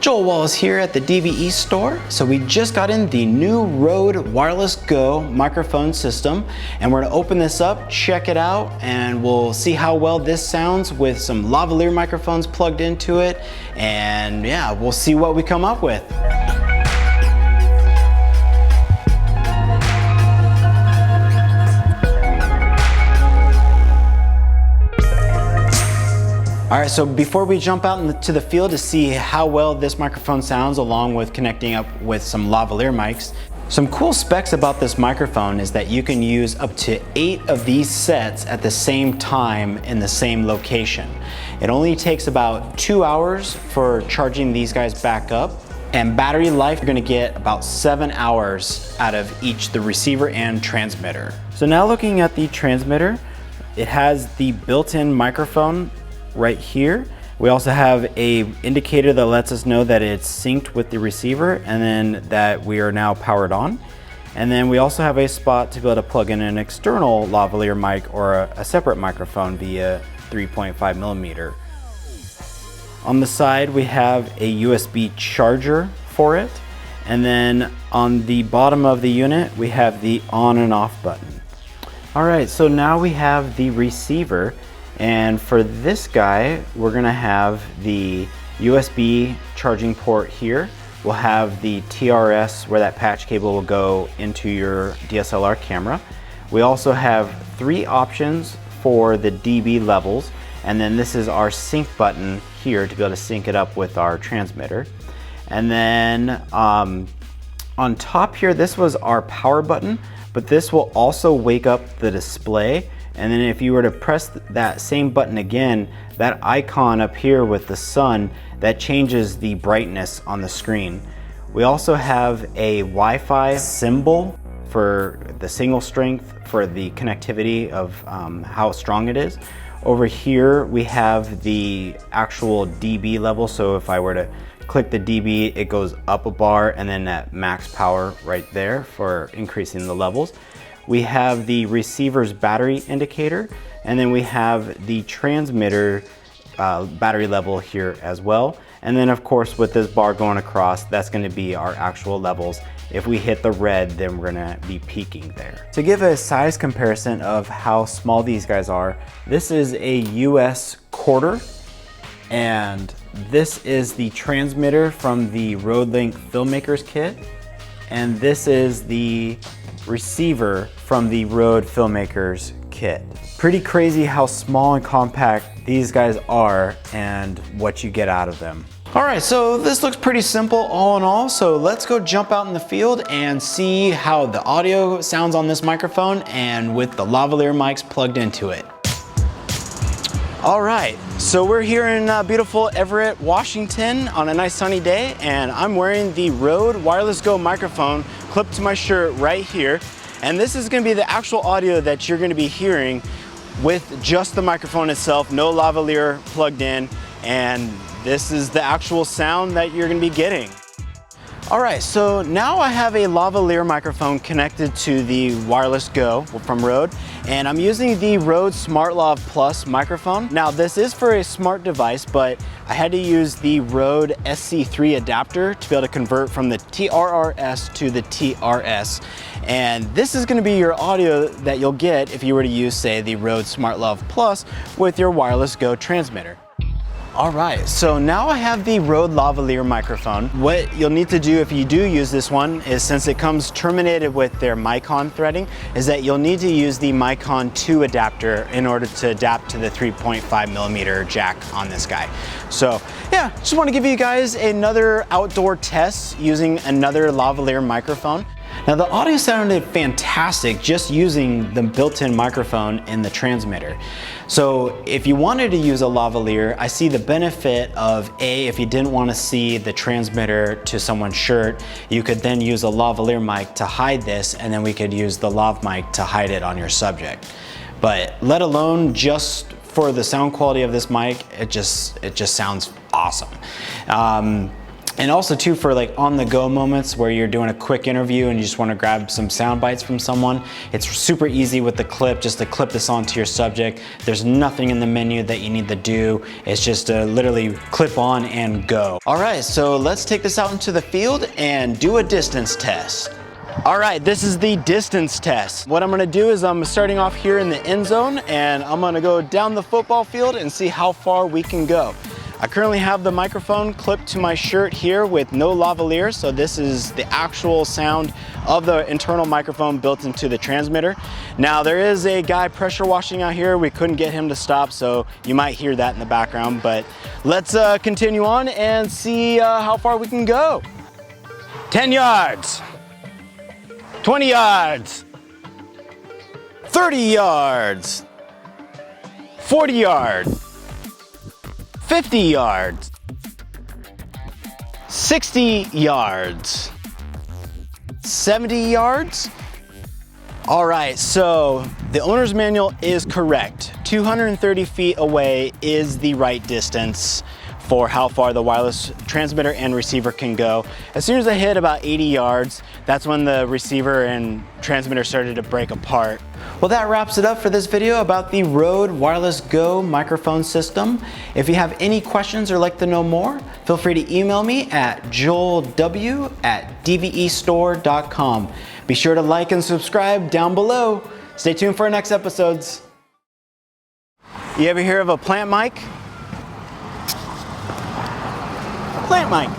Joel Wallace here at the DVE store. So we just got in the new RØDE Wireless Go microphone system, and we're gonna open this up, check it out, and we'll see how well this sounds with some lavalier microphones plugged into it. And yeah, we'll see what we come up with. All right, so before we jump out into the field to see how well this microphone sounds along with connecting up with some lavalier mics, some cool specs about this microphone is that you can use up to 8 of these sets at the same time in the same location. It only takes about 2 hours for charging these guys back up, and battery life, you're gonna get about 7 hours out of each, the receiver and transmitter. So now looking at the transmitter, it has the built-in microphone right here. We also have a indicator that lets us know that it's synced with the receiver and then that we are now powered on. And then we also have a spot to be able to plug in an external lavalier mic or a separate microphone via 3.5 millimeter. On the side we have a USB charger for it, and then on the bottom of the unit we have the on and off button. All right, so now we have the receiver. And for this guy, we're gonna have the USB charging port here. We'll have the TRS where that patch cable will go into your DSLR camera. We also have 3 options for the dB levels. And then this is our sync button here to be able to sync it up with our transmitter. And then on top here, this was our power button, but this will also wake up the display. And then if you were to press that same button again, that icon up here with the sun, that changes the brightness on the screen. We also have a Wi-Fi symbol for the signal strength, for the connectivity of how strong it is. Over here, we have the actual dB level. So if I were to click the dB, it goes up a bar, and then that max power right there for increasing the levels. We have the receiver's battery indicator, and then we have the transmitter battery level here as well. And then of course with this bar going across, that's gonna be our actual levels. If we hit the red, then we're gonna be peaking there. To give a size comparison of how small these guys are, this is a US quarter, and this is the transmitter from the RØDE Filmmakers Kit, and this is the receiver from the RØDE Filmmakers Kit. Pretty crazy how small and compact these guys are and what you get out of them. All right, so this looks pretty simple all in all, so let's go jump out in the field and see how the audio sounds on this microphone and with the lavalier mics plugged into it. All right, so we're here in beautiful Everett, Washington on a nice sunny day, and I'm wearing the RØDE Wireless Go microphone clipped to my shirt right here. And this is gonna be the actual audio that you're gonna be hearing with just the microphone itself, no lavalier plugged in, and this is the actual sound that you're gonna be getting. All right, so now I have a lavalier microphone connected to the Wireless Go from RØDE, and I'm using the RØDE SmartLav Plus microphone. Now this is for a smart device, but I had to use the RØDE SC3 adapter to be able to convert from the TRRS to the TRS. And this is gonna be your audio that you'll get if you were to use, say, the RØDE SmartLav Plus with your Wireless Go transmitter. All right, so now I have the RØDE lavalier microphone. What you'll need to do if you do use this one is, since it comes terminated with their Micon threading, is that you'll need to use the Micon 2 adapter in order to adapt to the 3.5 millimeter jack on this guy. So yeah, just want to give you guys another outdoor test using another lavalier microphone. Now the audio sounded fantastic just using the built-in microphone in the transmitter. So if you wanted to use a lavalier, I see the benefit of if you didn't want to see the transmitter to someone's shirt, you could then use a lavalier mic to hide this, and then we could use the lav mic to hide it on your subject. But let alone just for the sound quality of this mic, it just sounds awesome. And also too, for like on the go moments where you're doing a quick interview and you just want to grab some sound bites from someone, it's super easy with the clip, just to clip this onto your subject. There's nothing in the menu that you need to do. It's just literally clip on and go. All right, so let's take this out into the field and do a distance test. All right, this is the distance test. What I'm gonna do is I'm starting off here in the end zone, and I'm gonna go down the football field and see how far we can go. I currently have the microphone clipped to my shirt here with no lavalier, so this is the actual sound of the internal microphone built into the transmitter. Now there is a guy pressure washing out here. We couldn't get him to stop, so you might hear that in the background, but let's continue on and see how far we can go. 10 yards, 20 yards, 30 yards, 40 yards, 50 yards, 60 yards, 70 yards. All right, so the owner's manual is correct. 230 feet away is the right distance for how far the wireless transmitter and receiver can go. As soon as I hit about 80 yards, that's when the receiver and transmitter started to break apart. Well, that wraps it up for this video about the RØDE Wireless Go microphone system. If you have any questions or like to know more, feel free to email me at joelw@dvestore.com. Be sure to like and subscribe down below. Stay tuned for our next episodes. You ever hear of a plant mic? Plant mic.